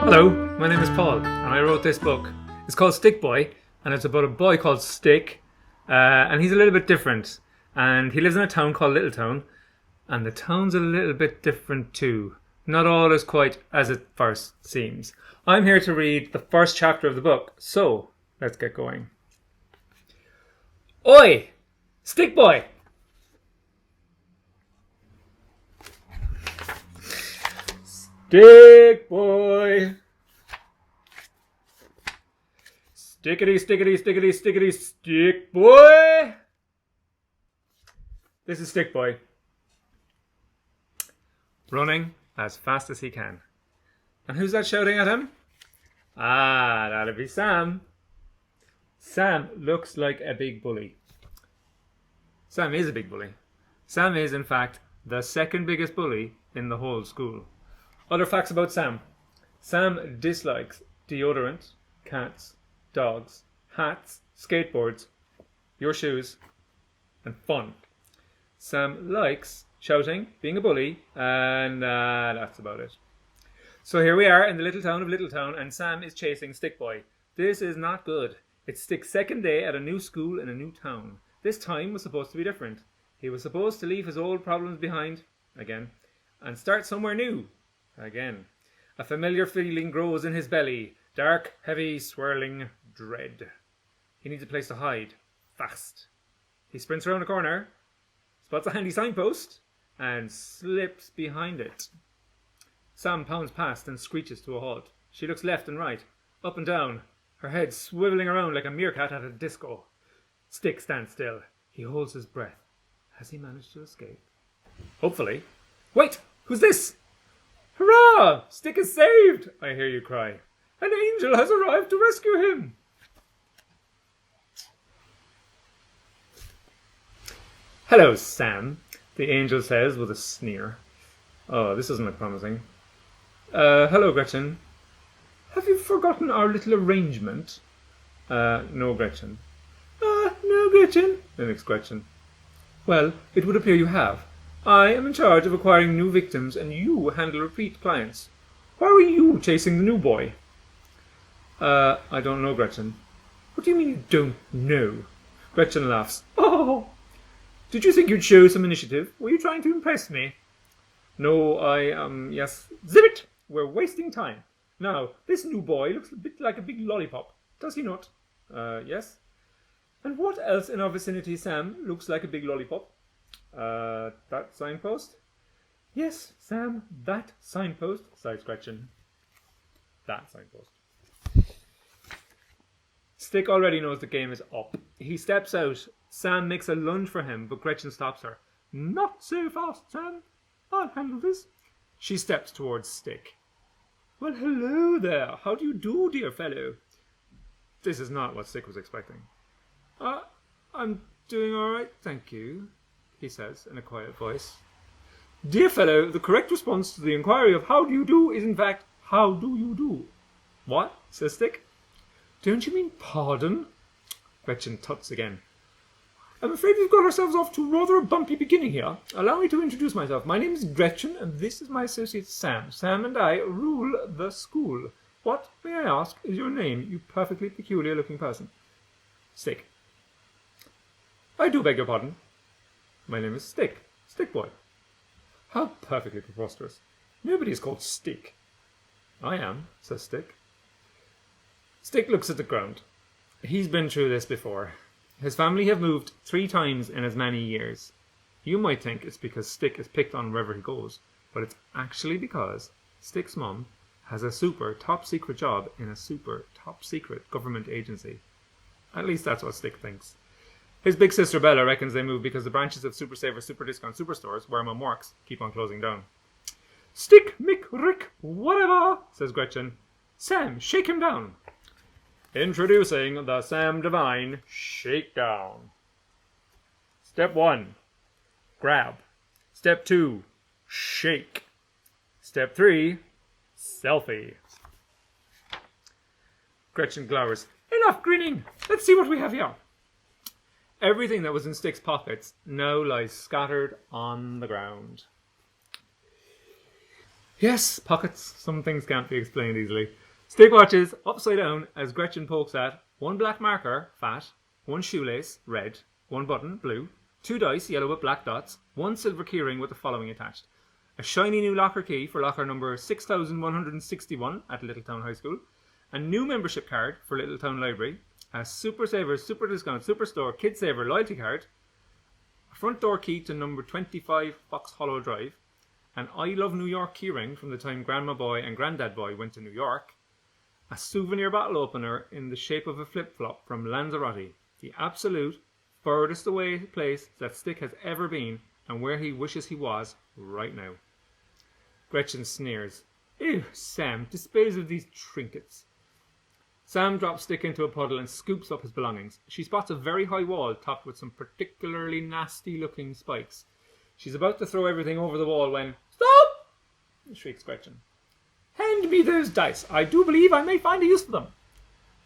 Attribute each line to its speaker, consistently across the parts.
Speaker 1: Hello, my name is Paul, and I wrote this book. It's called Stick Boy, and it's about a boy called Stick, and he's a little bit different. And he lives in a town called Little Town, and the town's a little bit different too. Not all is quite as it first seems. I'm here to read the first chapter of the book, so let's get going. Oi! Stick Boy! Stick Boy! Stickity, stickity, stickity, stickity, Stick Boy! This is Stick Boy. Running as fast as he can. And who's that shouting at him? Ah, that'll be Sam. Sam looks like a big bully. Sam is a big bully. Sam is, in fact, the second biggest bully in the whole school. Other facts about Sam. Sam dislikes deodorant, cats, dogs, hats, skateboards, your shoes, and fun. Sam likes shouting, being a bully, and that's about it. So here we are in the little town of Little Town, and Sam is chasing Stick Boy. This is not good. It's Stick's second day at a new school in a new town. This time was supposed to be different. He was supposed to leave his old problems behind, again, and start somewhere new, again. A familiar feeling grows in his belly. Dark, heavy, swirling dread. He needs a place to hide, fast. He sprints around a corner, spots a handy signpost, and slips behind it. Sam pounds past and screeches to a halt. She looks left and right, up and down, her head swiveling around like a meerkat at a disco. Stick stands still. He holds his breath. Has he managed to escape? Hopefully. Wait! Who's this? Hurrah! Stick is saved! I hear you cry. An angel has arrived to rescue him! Hello, Sam, the angel says with a sneer. Oh, this doesn't look promising. Hello, Gretchen. Have you forgotten our little arrangement? No, Gretchen. No, Gretchen, mimics Gretchen. Well, it would appear you have. I am in charge of acquiring new victims, and you handle repeat clients. Why were you chasing the new boy? I don't know, Gretchen. What do you mean you don't know? Gretchen laughs. Oh! Did you think you'd show some initiative? Were you trying to impress me? No, yes. Zip it! We're wasting time. Now, this new boy looks a bit like a big lollipop. Does he not? Yes. And what else in our vicinity, Sam, looks like a big lollipop? That signpost? Yes, Sam, that signpost, sighs Gretchen. That signpost. Stick already knows the game is up. He steps out. Sam makes a lunge for him, but Gretchen stops her. Not so fast, Sam. I'll handle this. She steps towards Stick. Well, hello there. How do you do, dear fellow? This is not what Stick was expecting. I'm doing all right, thank you, he says in a quiet voice. Dear fellow, the correct response to the inquiry of how do you do is in fact, how do you do? What? Says Stick. Don't you mean pardon? Gretchen tuts again. I'm afraid we've got ourselves off to rather a bumpy beginning here. Allow me to introduce myself. My name is Gretchen, and this is my associate Sam. Sam and I rule the school. What, may I ask, is your name, you perfectly peculiar-looking person? Stick. I do beg your pardon. My name is Stick. Stick Boy. How perfectly preposterous. Nobody is called Stick. I am, says Stick. Stick looks at the ground. He's been through this before. His family have moved 3 times in as many years. You might think it's because Stick is picked on wherever he goes, but it's actually because Stick's mum has a super top secret job in a super top secret government agency. At least that's what Stick thinks. His big sister Bella reckons they moved because the branches of Super Saver, Super Discount Superstores, where Mum works, keep on closing down. Stick, Mick, Rick, whatever, says Gretchen. Sam, shake him down. Introducing the Sam Divine Shakedown. Step 1, grab. Step 2, shake. Step 3, selfie. Gretchen glowers. Enough grinning. Let's see what we have here. Everything that was in Stick's pockets now lies scattered on the ground. Yes, pockets. Some things can't be explained easily. Stick watches upside down as Gretchen pokes at one black marker, fat, one shoelace, red, one button, blue, two dice, yellow with black dots, one silver keyring with the following attached. A shiny new locker key for locker number 6161 at Littletown High School, a new membership card for Littletown Library, a Super Savers, Super Discount, Superstore, Kid Saver loyalty card, a front door key to number 25 Fox Hollow Drive, an I Love New York keyring from the time Grandma Boy and Granddad Boy went to New York, a souvenir bottle opener in the shape of a flip-flop from Lanzarote, the absolute furthest away place that Stick has ever been and where he wishes he was right now. Gretchen sneers. Ew, Sam, dispose of these trinkets. Sam drops Stick into a puddle and scoops up his belongings. She spots a very high wall topped with some particularly nasty-looking spikes. She's about to throw everything over the wall when... Stop! Shrieks Gretchen. Hand me those dice. I do believe I may find a use for them.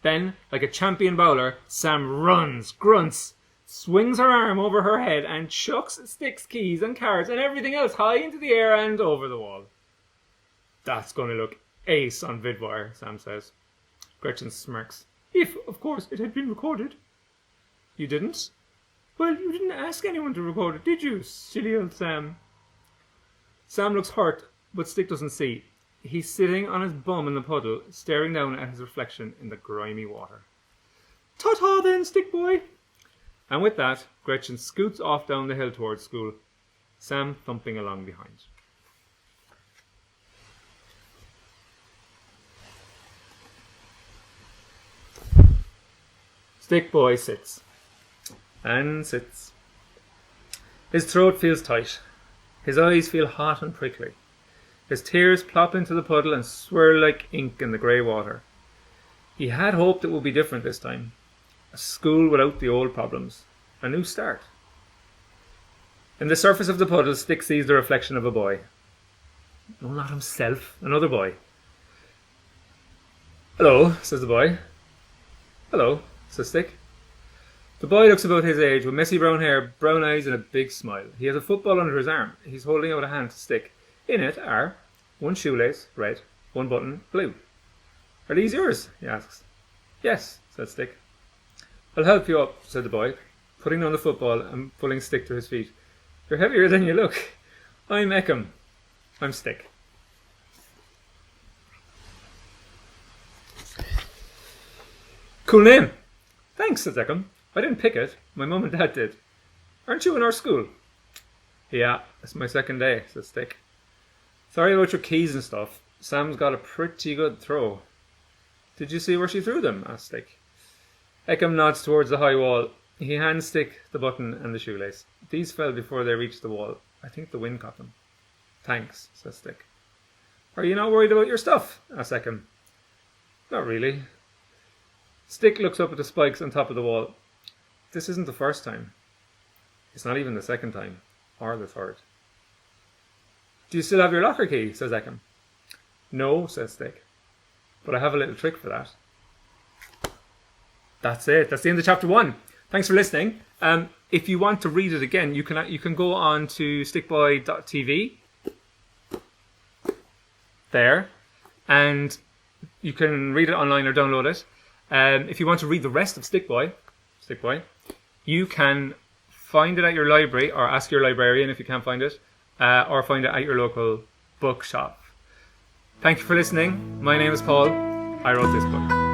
Speaker 1: Then, like a champion bowler, Sam runs, grunts, swings her arm over her head and chucks Stick's keys and cards and everything else high into the air and over the wall. That's going to look ace on Vidwire, Sam says. Gretchen smirks. If, of course, it had been recorded. You didn't? Well, you didn't ask anyone to record it, did you, silly old Sam? Sam looks hurt, but Stick doesn't see. He's sitting on his bum in the puddle, staring down at his reflection in the grimy water. Ta-ta then, Stick boy! And with that, Gretchen scoots off down the hill towards school, Sam thumping along behind. Stick boy sits. And sits. His throat feels tight. His eyes feel hot and prickly. His tears plop into the puddle and swirl like ink in the grey water. He had hoped it would be different this time. A school without the old problems. A new start. In the surface of the puddle, Stick sees the reflection of a boy. No, not himself. Another boy. Hello, says the boy. Hello, says Stick. The boy looks about his age with messy brown hair, brown eyes and a big smile. He has a football under his arm. He's holding out a hand to Stick. In it are one shoelace, red, one button, blue. Are these yours? He asks. Yes, said Stick. I'll help you up, said the boy, putting down the football and pulling Stick to his feet. You're heavier than you look. I'm Eckham. I'm Stick. Cool name. Thanks, said Eckham. I didn't pick it. My mum and dad did. Aren't you in our school? Yeah, it's my second day, said Stick. Sorry about your keys and stuff. Sam's got a pretty good throw. Did you see where she threw them? Asked Stick. Eckham nods towards the high wall. He hands Stick the button and the shoelace. These fell before they reached the wall. I think the wind caught them. Thanks, says Stick. Are you not worried about your stuff? Asked Eckham. Not really. Stick looks up at the spikes on top of the wall. This isn't the first time. It's not even the second time. Or the third. Do you still have your locker key? Says Eckham. No, says Stick. But I have a little trick for that. That's it. That's the end of chapter 1. Thanks for listening. If you want to read it again, you can go on to stickboy.tv there, and you can read it online or download it. If you want to read the rest of Stickboy, you can find it at your library or ask your librarian if you can't find it, or find it at your local bookshop. Thank you for listening. My name is Paul. I wrote this book.